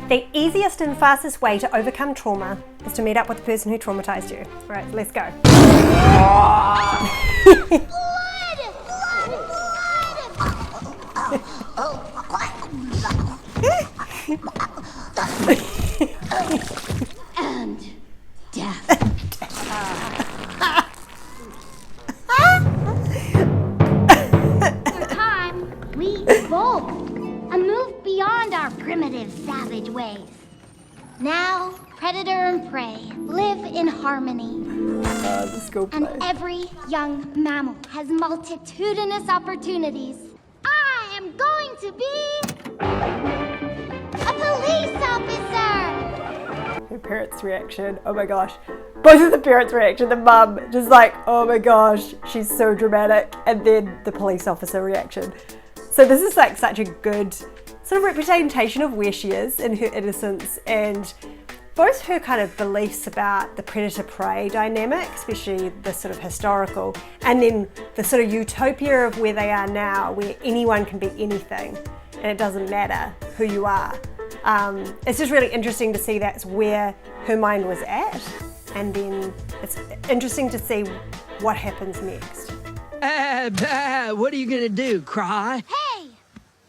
The easiest and fastest way to overcome trauma is to meet up with the person who traumatized you. All right, let's go. And death. Through time, we evolved and moved beyond our primitive, savage ways. Now, predator and prey live in harmony. And every young mammal has multitudinous opportunities. I am going to be a police officer! Her parents' reaction, oh my gosh. Both of the parents' reaction, the mum just like, oh my gosh, she's so dramatic. And then the police officer reaction. So this is like such a good sort of representation of where she is in her innocence, and both her kind of beliefs about the predator-prey dynamic, especially the sort of historical, and then the sort of utopia of where they are now, where anyone can be anything and it doesn't matter who you are. It's just really interesting to see that's where her mind was at, and then it's interesting to see what happens next. What are you gonna do, cry? Hey!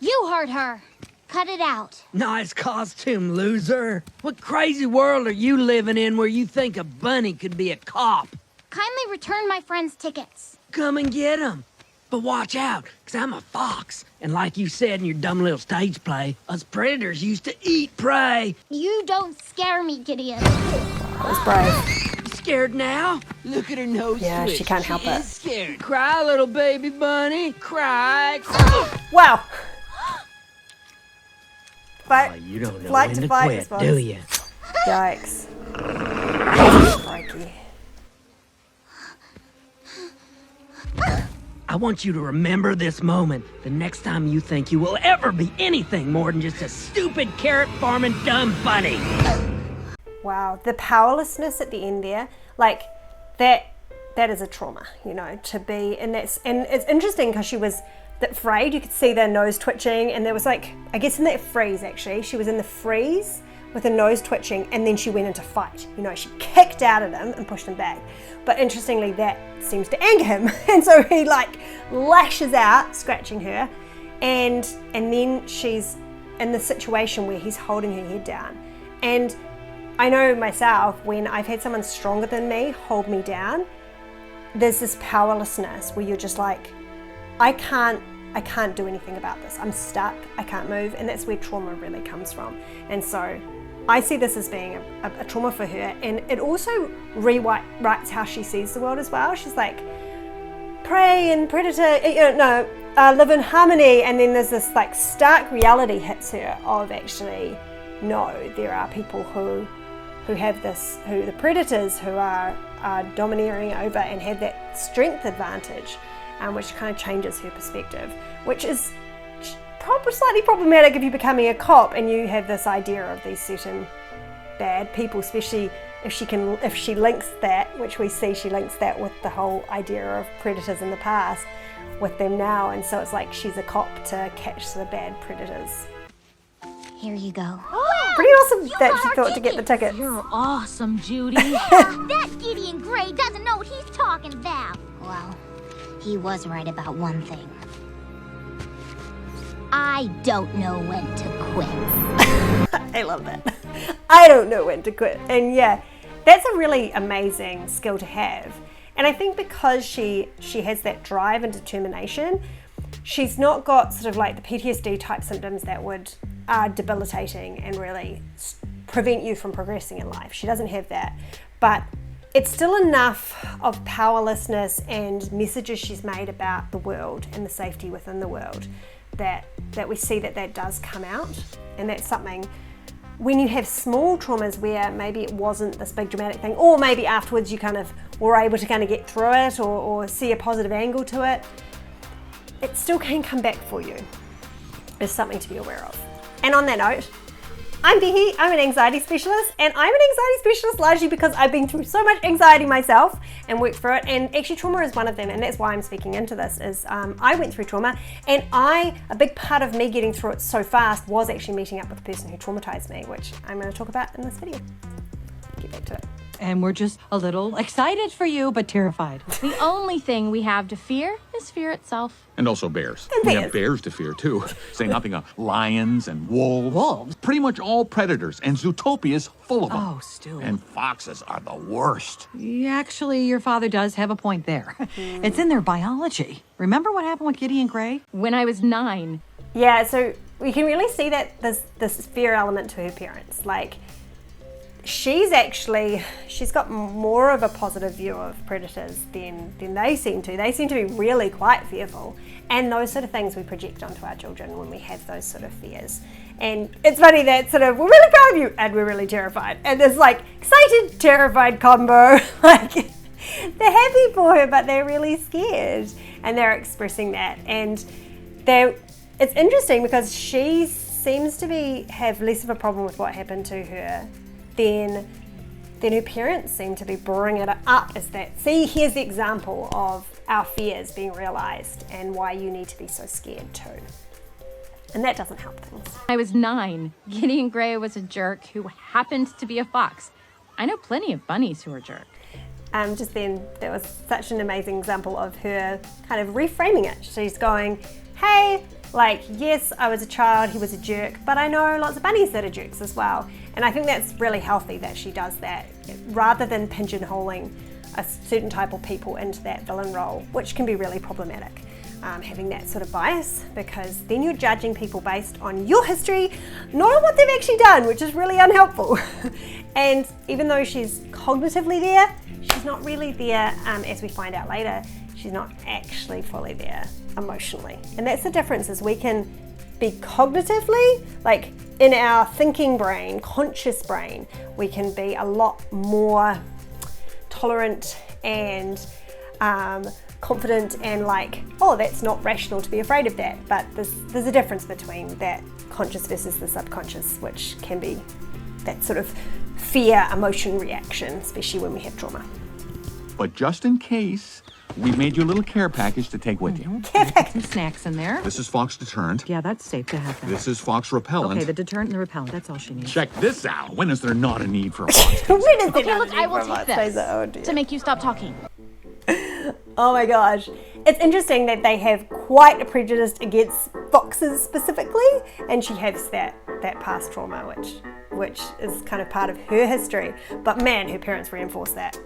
You heard her. Cut it out. Nice costume, loser. What crazy world are you living in where you think a bunny could be a cop? Kindly return my friend's tickets. Come and get them. But watch out, 'cause I'm a fox. And like you said in your dumb little stage play, us predators used to eat prey. You don't scare me, Gideon. That was brave. You scared now? Look at her nose Yeah, twitch. she can't help She it. is scared. Cry, little baby bunny. Cry, cry. Wow. Oh, you don't know when to quit, response. do you? Yikes. Crikey. I want you to remember this moment the next time you think you will ever be anything more than just a stupid carrot-farming dumb bunny. Wow, the powerlessness at the end there, like that is a trauma, you know, to be, and it's interesting because she was afraid. You could see their nose twitching, and there was like, I guess in that freeze actually, she was in the freeze with her nose twitching, and then she went into fight. You know, she kicked out at him and pushed him back. But interestingly, that seems to anger him, and so he like lashes out, scratching her, and then she's in the situation where he's holding her head down. And I know myself, when I've had someone stronger than me hold me down, there's this powerlessness where you're just like, I can't do anything about this. I'm stuck, I can't move, and that's where trauma really comes from. And so I see this as being a trauma for her, and it also rewrites how she sees the world as well. She's like, prey and predator, live in harmony, and then there's this like stark reality hits her of actually, no, there are people who have this, who the predators who are domineering over and have that strength advantage, which kind of changes her perspective, which is probably slightly problematic if you're becoming a cop and you have this idea of these certain bad people, especially if she links that, which we see she links that with the whole idea of predators in the past with them now, and so it's like she's a cop to catch the bad predators. Here you go. Pretty awesome that she thought to get the ticket. You're awesome, Judy. That Gideon Gray doesn't know what he's talking about. Well, he was right about one thing. I don't know when to quit. I love that. I don't know when to quit. And yeah, that's a really amazing skill to have. And I think because she has that drive and determination, she's not got sort of like the PTSD type symptoms that are debilitating and really prevent you from progressing in life. She doesn't have that. But it's still enough of powerlessness and messages she's made about the world and the safety within the world that we see that does come out. And that's something, when you have small traumas where maybe it wasn't this big dramatic thing, or maybe afterwards you kind of were able to kind of get through it or see a positive angle to it, it still can come back for you. There's something to be aware of. And on that note, I'm Becky, I'm an anxiety specialist, and I'm an anxiety specialist largely because I've been through so much anxiety myself and worked through it, and actually trauma is one of them, and that's why I'm speaking into this, is I went through trauma, and a big part of me getting through it so fast was actually meeting up with the person who traumatized me, which I'm going to talk about in this video. Get back to it. And we're just a little excited for you, but terrified. The only thing we have to fear is fear itself. And also bears. And We bears. have bears to fear, too. Say nothing of lions and wolves. Wolves? Pretty much all predators, and Zootopia is full of them. Oh, Stu. And foxes are the worst. Actually, your father does have a point there. It's in their biology. Remember what happened with Gideon Gray? When I was 9. Yeah, so we can really see that this fear element to her parents. Like, she's got more of a positive view of predators than they seem to. They seem to be really quite fearful. And those sort of things we project onto our children when we have those sort of fears. And it's funny that sort of, we're really proud of you, and we're really terrified. And there's like excited, terrified combo. Like, they're happy for her, but they're really scared. And they're expressing that. And it's interesting because she seems to have less of a problem with what happened to her then her parents seem to be bringing it up as that, see, here's the example of our fears being realized and why you need to be so scared too. And that doesn't help things. I was 9. Gideon Gray was a jerk who happened to be a fox. I know plenty of bunnies who are jerks. Just then, that was such an amazing example of her kind of reframing it. She's going, hey, like, yes, I was a child, he was a jerk, but I know lots of bunnies that are jerks as well. And I think that's really healthy that she does that, rather than pigeonholing a certain type of people into that villain role, which can be really problematic, having that sort of bias, because then you're judging people based on your history, not on what they've actually done, which is really unhelpful. And even though she's cognitively there, she's not really there, as we find out later, she's not actually fully there emotionally. And that's the difference, is we can be cognitively, like in our thinking brain, conscious brain, we can be a lot more tolerant and confident and like, oh, that's not rational to be afraid of that. But there's a difference between that conscious versus the subconscious, which can be that sort of fear emotion reaction, especially when we have trauma. But just in case, we made you a little care package to take with you. Some snacks in there. This is Fox Deterrent. Yeah, that's safe to have that. This is Fox Repellent. Okay, the deterrent and the repellent, that's all she needs. Check this out. When is there not a need for a fox? When is it Okay, not look, a need I will for a take fox this taser? Oh, to make you stop talking. Oh my gosh. It's interesting that they have quite a prejudice against foxes specifically, and she has that past trauma, which is kind of part of her history. But man, her parents reinforce that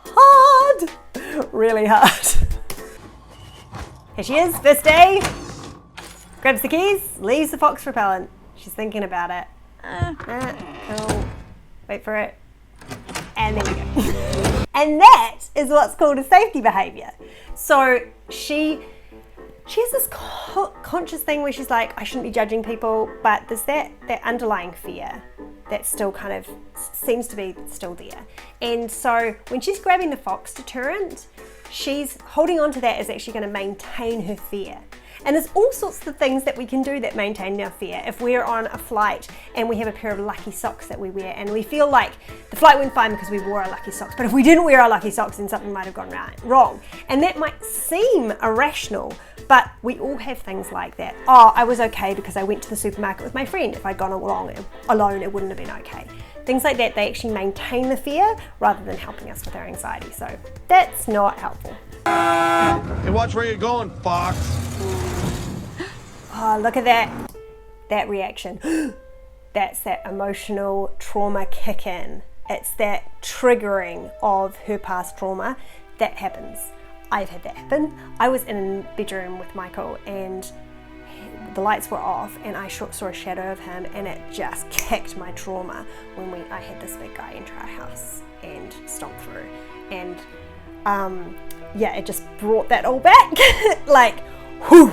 hard, really hard. Here she is, first day. Grabs the keys, leaves the fox repellent. She's thinking about it. Oh, wait for it. And there we go. And that is what's called a safety behavior. So she has this conscious thing where she's like, I shouldn't be judging people, but there's that underlying fear that still kind of seems to be still there. And so when she's grabbing the fox deterrent, she's holding on to that as actually going to maintain her fear. And there's all sorts of things that we can do that maintain our fear. If we're on a flight and we have a pair of lucky socks that we wear and we feel like the flight went fine because we wore our lucky socks, but if we didn't wear our lucky socks, then something might have gone wrong. And that might seem irrational, but we all have things like that. Oh, I was okay because I went to the supermarket with my friend. If I'd gone along alone, it wouldn't have been okay. Things like that, they actually maintain the fear rather than helping us with our anxiety. So that's not helpful. Hey, watch where you're going, Fox. Oh, look at that reaction. That's that emotional trauma kick in. It's that triggering of her past trauma that happens. I've had that happen. I was in a bedroom with Michael and the lights were off and I saw a shadow of him, and it just kicked my trauma when I had this big guy enter our house and stomp through. And yeah, it just brought that all back. Like, whew.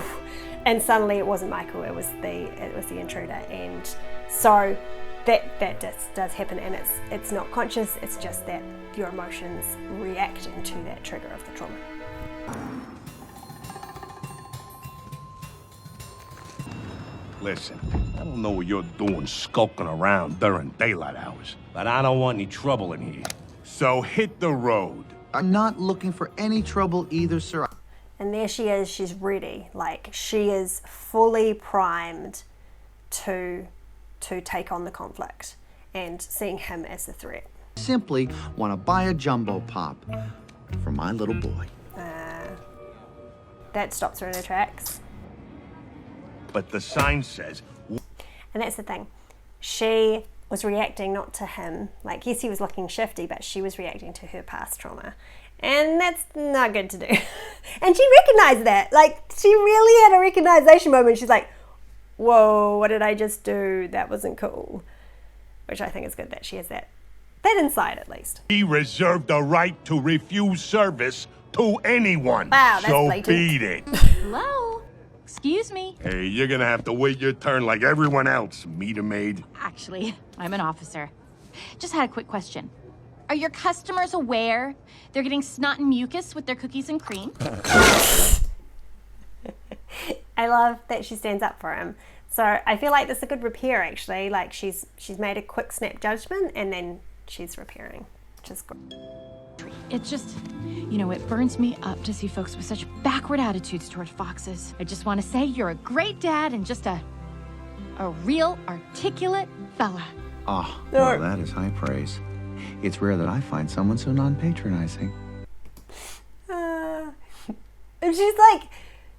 And suddenly it wasn't Michael, it was the intruder. And so that does happen, and it's not conscious, it's just that your emotions reacting to that trigger of the trauma. Listen, I don't know what you're doing skulking around during daylight hours, but I don't want any trouble in here. So hit the road. I'm not looking for any trouble either, sir. And there she is, she's ready. Like, she is fully primed to take on the conflict and seeing him as a threat. Simply want to buy a jumbo pop for my little boy. That stops her in her tracks. But the sign says... And that's the thing. She was reacting not to him. Like, yes, he was looking shifty, but she was reacting to her past trauma. And that's not good to do. And she recognized that. Like, she really had a recognition moment. She's like, whoa, what did I just do? That wasn't cool. Which I think is good that she has that insight, at least. He reserved the right to refuse service to anyone. Wow, that's so blatant. beat it. Hello? Excuse me. Hey, you're gonna have to wait your turn like everyone else, meter maid. Actually, I'm an officer. Just had a quick question. Are your customers aware they're getting snot and mucus with their cookies and cream? I love that she stands up for him. So I feel like this is a good repair, actually. Like, she's made a quick snap judgment and then she's repairing, which is good. It just, you know, it burns me up to see folks with such backward attitudes toward foxes. I just want to say you're a great dad and just a real articulate fella. Oh, well, that is high praise. It's rare that I find someone so non-patronizing. And she's like,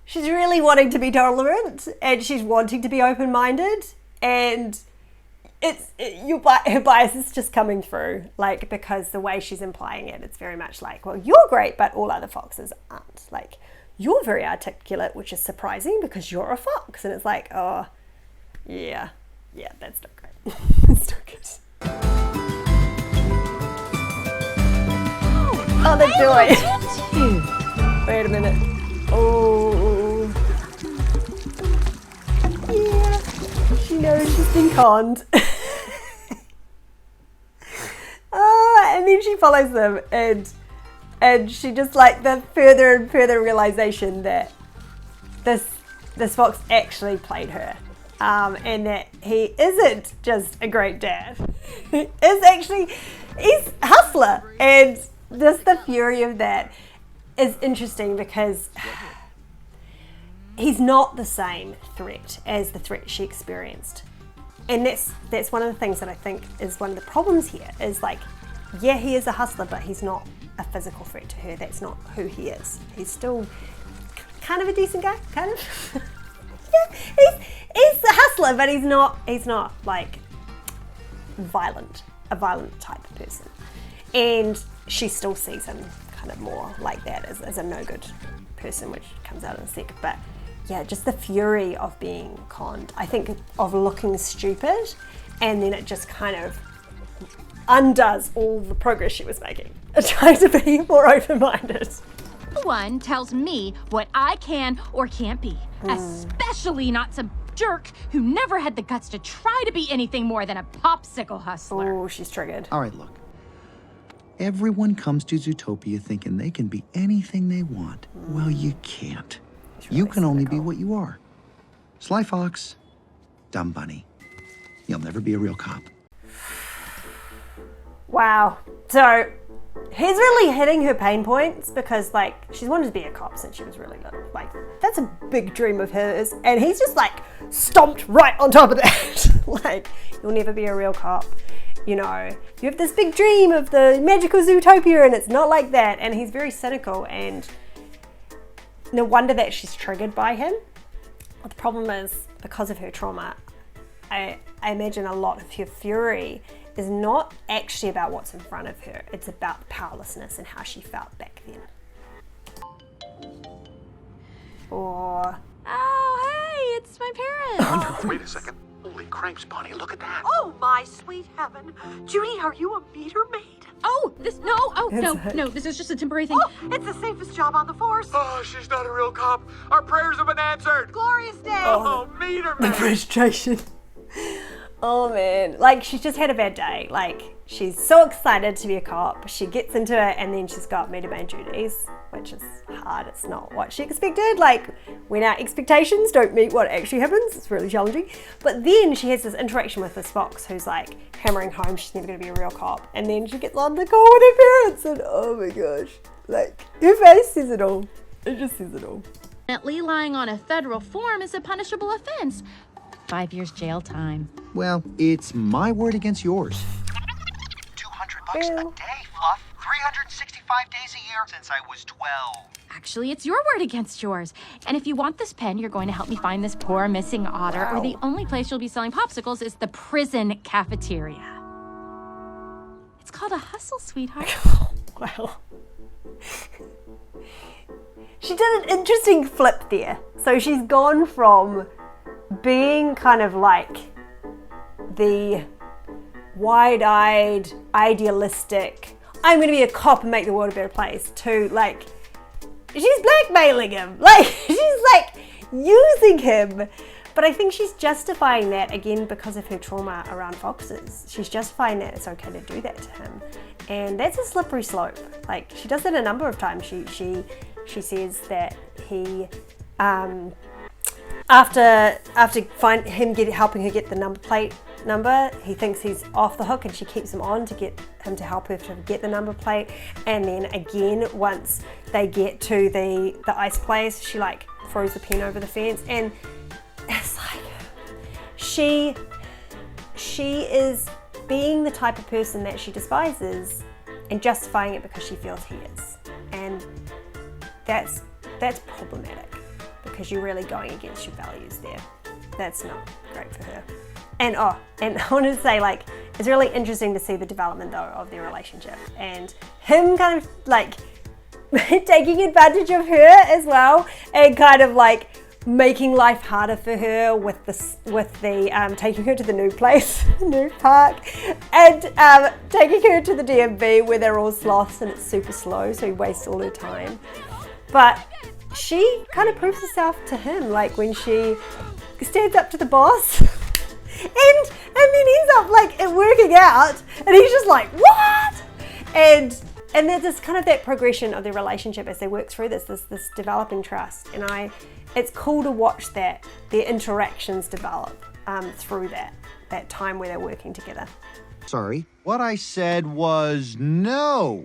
she's really wanting to be tolerant and she's wanting to be open-minded, and her bias is just coming through, like, because the way she's implying it, it's very much like, well, you're great, but all other foxes aren't. Like, you're very articulate, which is surprising because you're a fox. And it's like, oh, yeah, that's not great. It's not good. Oh, the joy. Wait a minute. Oh. Yeah, she knows she's been conned. And then she follows them, and she just, like, the further and further realization that this fox actually played her, and that he isn't just a great dad. He's a hustler, and just the fury of that is interesting because he's not the same threat as the threat she experienced. And that's one of the things that I think is one of the problems here, is like, yeah, he is a hustler, but he's not a physical threat to her. That's not who he is. He's still kind of a decent guy, kind of. Yeah, he's a hustler, but he's not like a violent type of person. And she still sees him kind of more like that, as a no good person, which comes out in a sec. But yeah, just the fury of being conned. I think of looking stupid, and then it just kind of undoes all the progress she was making, trying to be more open-minded. No one tells me what I can or can't be, especially not some jerk who never had the guts to try to be anything more than a popsicle hustler. Oh, she's triggered. All right, look. Everyone comes to Zootopia thinking they can be anything they want. Well, you can't. Really you can only be cynical. what you are. Sly fox, dumb bunny. You'll never be a real cop. Wow. So he's really hitting her pain points, because, like, she's wanted to be a cop since she was really little. Like, that's a big dream of hers, and he's just, like, stomped right on top of that. Like, you'll never be a real cop. You know, you have this big dream of the magical Zootopia, and it's not like that. And he's very cynical, and no wonder that she's triggered by him. But the problem is, because of her trauma, I imagine a lot of her fury is not actually about what's in front of her. It's about powerlessness and how she felt back then. Or... Oh, hey, it's my parents. Wait a second. Holy cripes, Bonnie, look at that. Oh, my sweet heaven. Judy, are you a meter maid? Oh, no, this is just a temporary thing. Oh, it's the safest job on the force. Oh, she's not a real cop. Our prayers have been answered. Glorious day. Oh, meter the maid. frustration. Oh man, like she's just had a bad day. Like she's so excited to be a cop. She gets into it and then she's got meet my duties, which is hard. It's not what she expected. Like when our expectations don't meet what actually happens, it's really challenging. But then she has this interaction with this fox who's like hammering home she's never gonna be a real cop. And then she gets on the call with her parents and oh my gosh, like her face says it all. It just says it all. Lying on a federal form is a punishable offense. 5 years jail time. Well, it's my word against yours. $200 a day, Fluff. 365 days a year since I was 12. Actually, it's your word against yours. And if you want this pen, you're going to help me find this poor missing otter, or the only place you'll be selling popsicles is the prison cafeteria. It's called a hustle, sweetheart. Wow. She did an interesting flip there. So she's gone from being kind of like the wide-eyed, idealistic, I'm going to be a cop and make the world a better place, to like, she's blackmailing him. Like, she's like using him. But I think she's justifying that, again, because of her trauma around foxes. She's justifying that it's okay to do that to him. And that's a slippery slope. Like, she does it a number of times. She says that he, after helping her get the number plate number, he thinks he's off the hook and she keeps him on to get him to help her to get the number plate. And then again, once they get to the ice place, she like throws the pen over the fence. And it's like, she is being the type of person that she despises and justifying it because she feels he is. And that's problematic, because you're really going against your values there. That's not great for her. And I wanted to say, like, it's really interesting to see the development though of their relationship and him kind of like taking advantage of her as well, and kind of like making life harder for her with the taking her to the new place, new park, and taking her to the DMV where they're all sloths and it's super slow, so he wastes all her time. But she kind of proves herself to him, like when she stands up to the boss and then ends up like working out, and he's just like, what? And there's this kind of that progression of their relationship as they work through this developing trust. And it's cool to watch that their interactions develop through that time where they're working together. Sorry, what I said was no.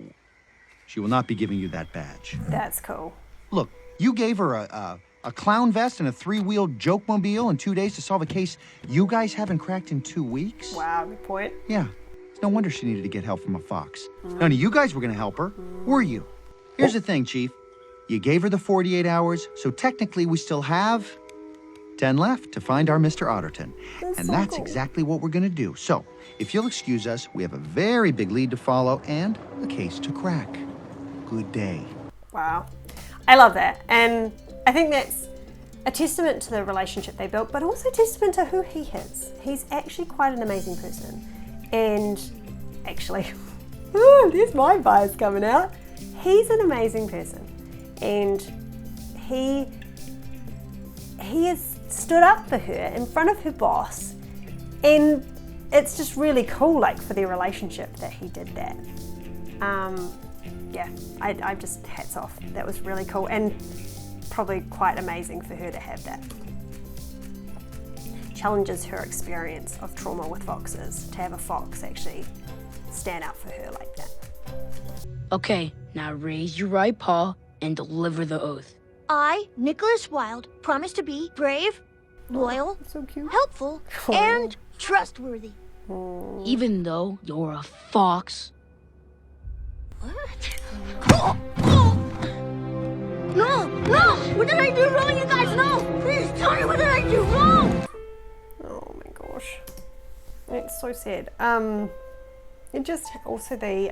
She will not be giving you that badge. That's cool. Look, you gave her a clown vest and a 3-wheeled joke-mobile in 2 days to solve a case you guys haven't cracked in 2 weeks? Wow, good point. Yeah, it's no wonder she needed to get help from a fox. None of you guys were gonna help her, were you? Here's the thing, Chief. You gave her the 48 hours, so technically we still have 10 left to find our Mr. Otterton. That's cool. Exactly what we're gonna do. So, if you'll excuse us, we have a very big lead to follow and a case to crack. Good day. Wow. I love that. And I think that's a testament to the relationship they built, but also a testament to who he is. He's actually quite an amazing person. And actually, there's my bias coming out. He's an amazing person. And he has stood up for her in front of her boss. And it's just really cool, like, for their relationship that he did that. Yeah, I just hats off. That was really cool, and probably quite amazing for her to have that. Challenges her experience of trauma with foxes, to have a fox actually stand up for her like that. Okay, now raise your right paw and deliver the oath. I, Nicholas Wilde, promise to be brave, loyal, so cute, helpful, and trustworthy. Even though you're a fox. What? No! What did I do wrong, you guys? No! Please tell me, what did I do wrong? Oh my gosh. It's so sad. It just also the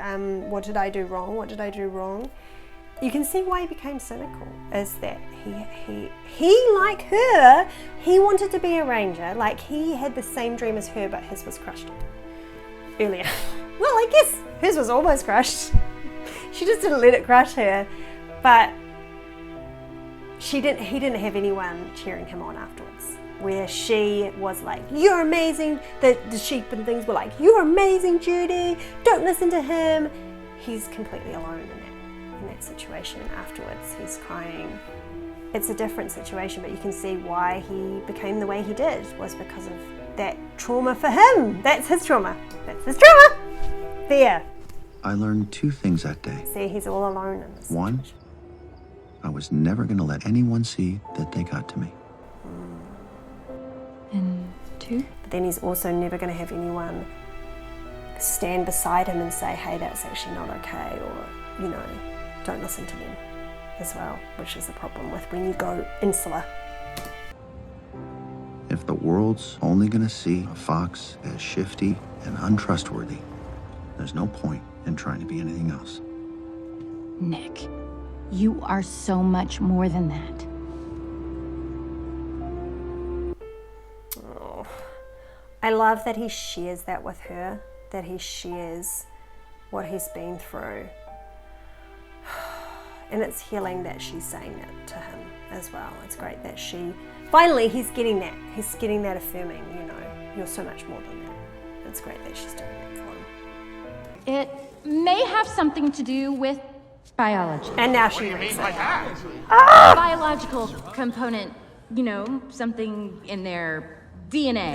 what did I do wrong? What did I do wrong? You can see why he became cynical, is that he like her, he wanted to be a ranger. Like, he had the same dream as her, but his was crushed earlier. Well, I guess hers was almost crushed. She just didn't let it crush her. But he didn't have anyone cheering him on afterwards where she was like, you're amazing. The sheep and things were like, you're amazing, Judy. Don't listen to him. He's completely alone in that situation. Afterwards, he's crying. It's a different situation, but you can see why he became the way he did was because of that trauma for him. That's his trauma. That's his trauma. There. I learned 2 things that day. See, he's all alone in this. One, I was never going to let anyone see that they got to me. And 2? But then he's also never going to have anyone stand beside him and say, hey, that's actually not okay, or, you know, don't listen to them as well, which is the problem with when you go insular. If the world's only going to see a fox as shifty and untrustworthy, there's no point in trying to be anything else. Nick, you are so much more than that. Oh. I love that he shares that with her, that he shares what he's been through. And it's healing that she's saying that to him as well. It's great that finally he's getting that. He's getting that affirming, you know, you're so much more than that. It's great that she's doing that for him. It may have something to do with biology. And now she reads it. Biological component, you know, something in their DNA.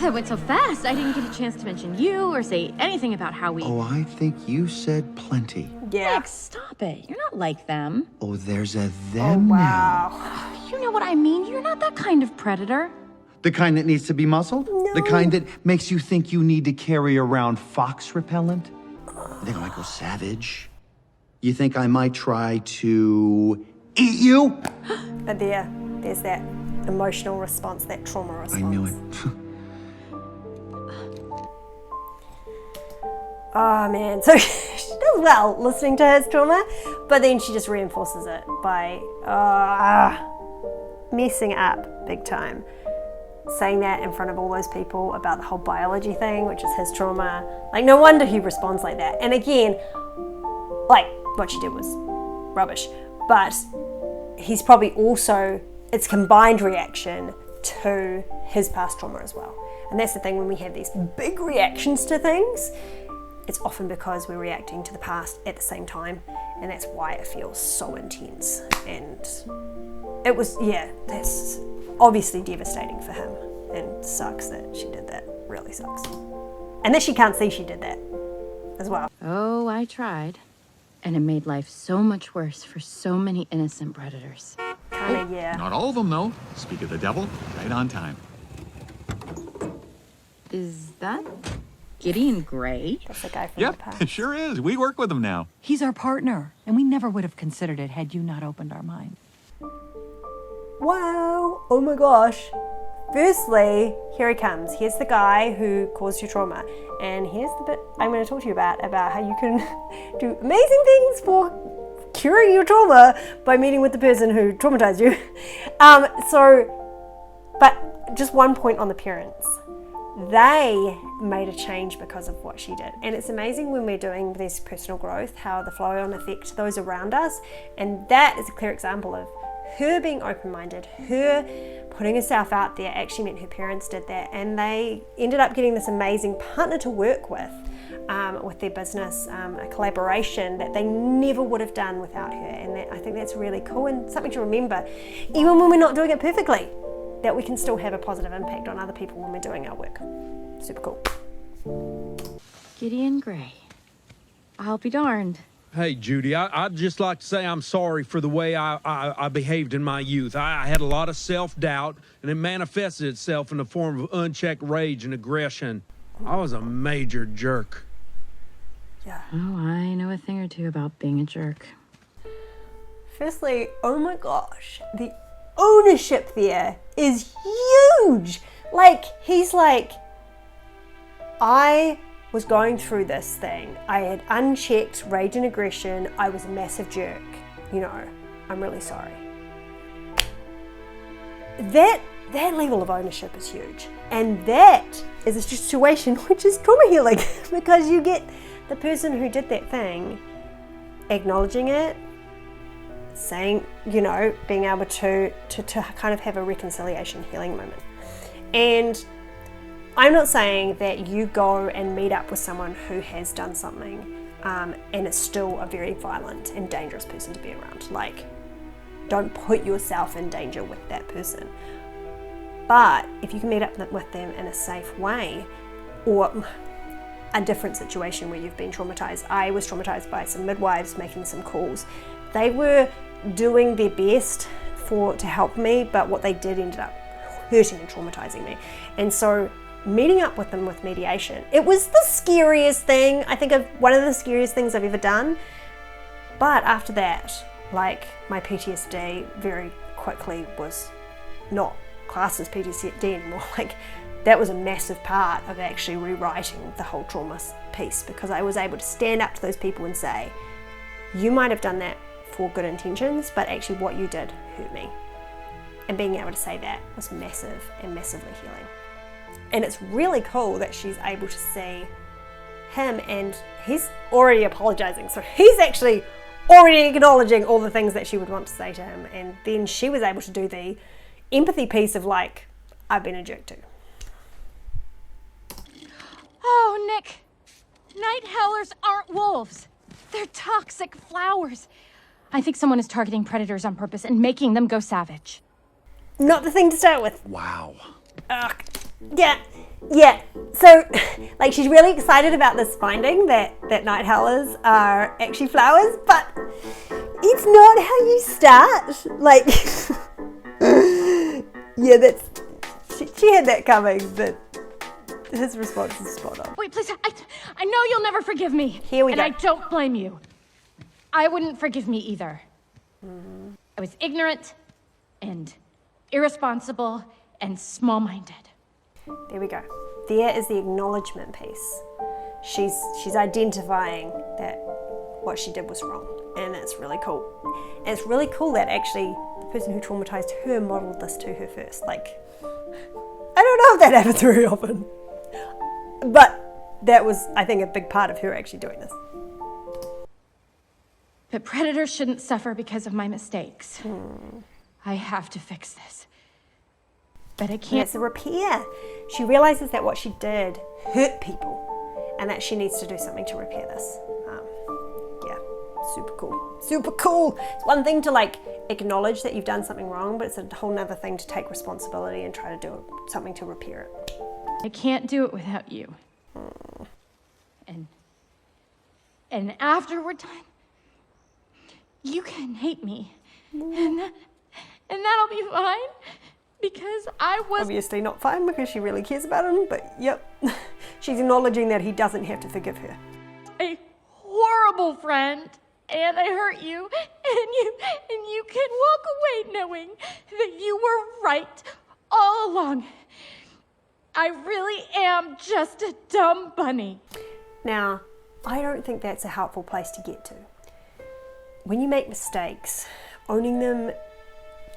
That went so fast, I didn't get a chance to mention you or say anything about how we... Oh, I think you said plenty. Yeah. Nick, stop it. You're not like them. Oh, there's a them now. You know what I mean. You're not that kind of predator. The kind that needs to be muscled? No. The kind that makes you think you need to carry around fox repellent? You think I might go savage? You think I might try to eat you? But there's that emotional response, that trauma response. I knew it. Oh man, so she does well listening to his trauma, but then she just reinforces it by messing up big time. Saying that in front of all those people about the whole biology thing, which is his trauma. Like, no wonder he responds like that. And again, like, what she did was rubbish, but he's probably also, it's combined reaction to his past trauma as well. And that's the thing, when we have these big reactions to things, it's often because we're reacting to the past at the same time, and that's why it feels so intense. And it was, that's obviously devastating for him, and sucks that she did that. Really sucks. And that she can't see she did that as well. Oh, I tried. And it made life so much worse for so many innocent predators. Kinda, yeah. Not all of them, though. Speak of the devil, right on time. Is that Gideon Gray? That's the guy from the Yep, past. it sure is. We work with him now. He's our partner, and we never would have considered it had you not opened our mind. Wow, oh my gosh. Firstly, here he comes. Here's the guy who caused you trauma. And here's the bit I'm going to talk to you about how you can do amazing things for curing your trauma by meeting with the person who traumatized you. But just one point on the parents. They made a change because of what she did. And it's amazing when we're doing this personal growth, how the flow-on affect those around us. And that is a clear example of her being open-minded, her putting herself out there actually meant her parents did that, and they ended up getting this amazing partner to work with their business, a collaboration that they never would have done without her. And I think that's really cool and something to remember, even when we're not doing it perfectly, that we can still have a positive impact on other people when we're doing our work. Super cool. Gideon Gray. I'll be darned. Hey, Judy, I'd just like to say I'm sorry for the way I behaved in my youth. I had a lot of self-doubt, and it manifested itself in the form of unchecked rage and aggression. I was a major jerk. Yeah. Oh, I know a thing or two about being a jerk. Firstly, oh my gosh, the ownership there is huge. Like, he's like, I was going through this thing. I had unchecked rage and aggression. I was a massive jerk. You know, I'm really sorry. That level of ownership is huge. And that is a situation which is trauma healing because you get the person who did that thing acknowledging it, saying, you know, being able to kind of have a reconciliation healing moment. And I'm not saying that you go and meet up with someone who has done something and is still a very violent and dangerous person to be around. Like, don't put yourself in danger with that person. But if you can meet up with them in a safe way, or a different situation where you've been traumatized. I was traumatized by some midwives making some calls. They were doing their best to help me, but what they did ended up hurting and traumatizing me. And so meeting up with them with mediation, it was the scariest thing, I think, one of the scariest things I've ever done. But after that, like, my PTSD very quickly was not classed as PTSD anymore. Like, that was a massive part of actually rewriting the whole trauma piece, because I was able to stand up to those people and say, you might have done that for good intentions, but actually what you did hurt me. And being able to say that was massive and massively healing. And it's really cool that she's able to see him, and he's already apologizing. So he's actually already acknowledging all the things that she would want to say to him. And then she was able to do the empathy piece of, like, I've been a jerk too. Oh, Nick. Night howlers aren't wolves. They're toxic flowers. I think someone is targeting predators on purpose and making them go savage. Not the thing to start with. Wow. Yeah. So, like, she's really excited about this finding that night howlers are actually flowers, but it's not how you start. Like, yeah, she had that coming, but his response is spot on. Wait, please, I know you'll never forgive me. Here we go. And I don't blame you. I wouldn't forgive me either. I was ignorant and irresponsible and small-minded. There we go. There is the acknowledgement piece. She's identifying that what she did was wrong, and it's really cool. And it's really cool that actually the person who traumatized her modeled this to her first. Like, I don't know if that happens very often, but that was, I think, a big part of her actually doing this. But predators shouldn't suffer because of my mistakes. I have to fix this. But I can't. And it's a repair. She realizes that what she did hurt people, and that she needs to do something to repair this. Yeah, super cool. Super cool. It's one thing to, like, acknowledge that you've done something wrong, but it's a whole nother thing to take responsibility and try to do something to repair it. I can't do it without you. And after we're done, you can hate me. And that'll be fine. Because I was obviously not fine, because she really cares about him, but yep. She's acknowledging that he doesn't have to forgive her. A horrible friend, and I hurt you, and you can walk away knowing that you were right all along. I really am just a dumb bunny. Now, I don't think that's a helpful place to get to. When you make mistakes, owning them,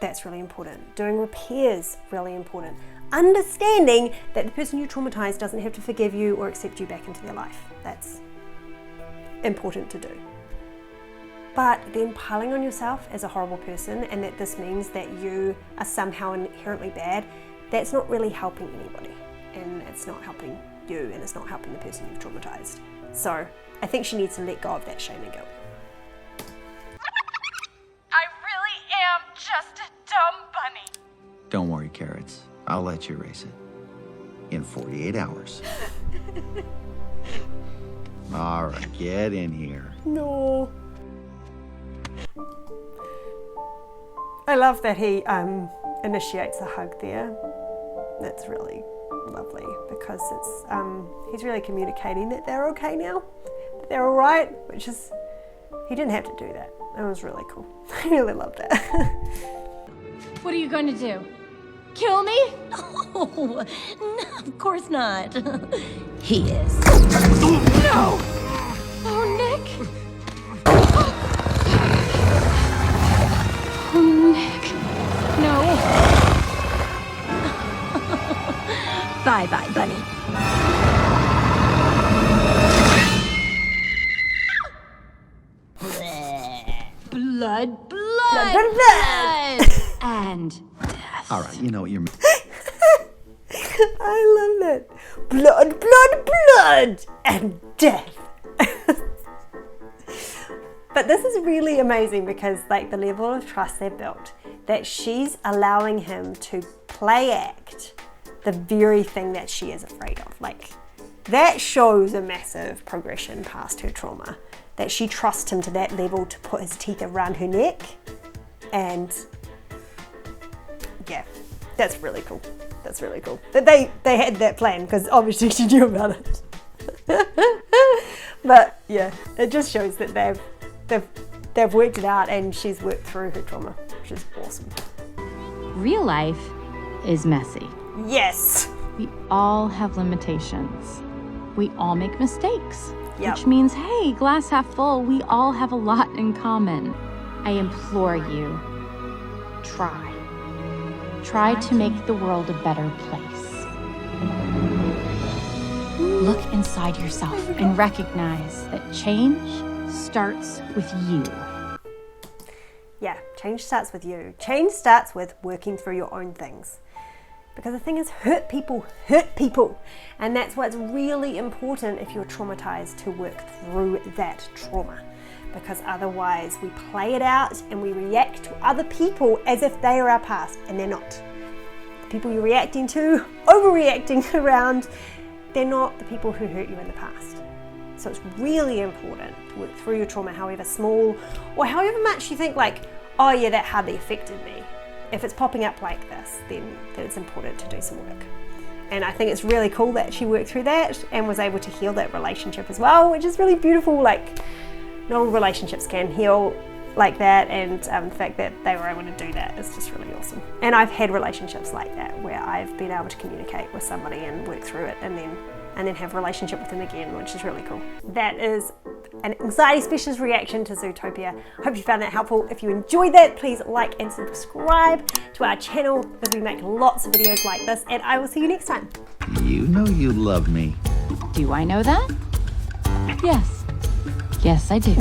that's really important. Doing repairs, really important. Understanding that the person you traumatized doesn't have to forgive you or accept you back into their life. That's important to do. But then piling on yourself as a horrible person, and that this means that you are somehow inherently bad, that's not really helping anybody. And it's not helping you, and it's not helping the person you've traumatized. So I think she needs to let go of that shame and guilt. I really am just a dumb bunny. Don't worry, Carrots. I'll let you erase it. In 48 hours. All right, get in here. No. I love that he initiates a hug there. That's really lovely, because it's he's really communicating that they're okay now, that they're all right, which is, he didn't have to do that. It was really cool. I really loved that. What are you going to do? Kill me? Oh, no, of course not. He is. No! Oh, Nick! Oh, Nick. No. Bye-bye, bunny. Blood, blood! and death. All right, you know what you're... I love that. Blood, blood, blood, and death. But this is really amazing because like the level of trust they've built, that she's allowing him to play act the very thing that she is afraid of. Like that shows a massive progression past her trauma, that she trusts him to that level to put his teeth around her neck. And yeah, that's really cool. That's really cool that they had that plan, because obviously she knew about it. But yeah, it just shows that they've worked it out, and she's worked through her trauma, which is awesome. Real life is messy. Yes. We all have limitations. We all make mistakes. Yep. Which means, hey, glass half full, we all have a lot in common. I implore you, try. Try to make the world a better place. Look inside yourself and recognize that change starts with you. Yeah, change starts with you. Change starts with working through your own things. Because the thing is, hurt people. And that's what's really important if you're traumatized, to work through that trauma. Because otherwise we play it out and we react to other people as if they are our past, and they're not. The people you're reacting to, overreacting around, they're not the people who hurt you in the past. So it's really important to work through your trauma, however small or however much you think like, oh yeah, that hardly affected me. If it's popping up like this, then it's important to do some work. And I think it's really cool that she worked through that and was able to heal that relationship as well, which is really beautiful. Like, not all relationships can heal like that, and the fact that they were able to do that is just really awesome. And I've had relationships like that where I've been able to communicate with somebody and work through it, and then have a relationship with them again, which is really cool. That is an anxiety specialist reaction to Zootopia. Hope you found that helpful. If you enjoyed that, please like and subscribe to our channel, because we make lots of videos like this, and I will see you next time. You know you love me. Do I know that? Yes. Yes, I do.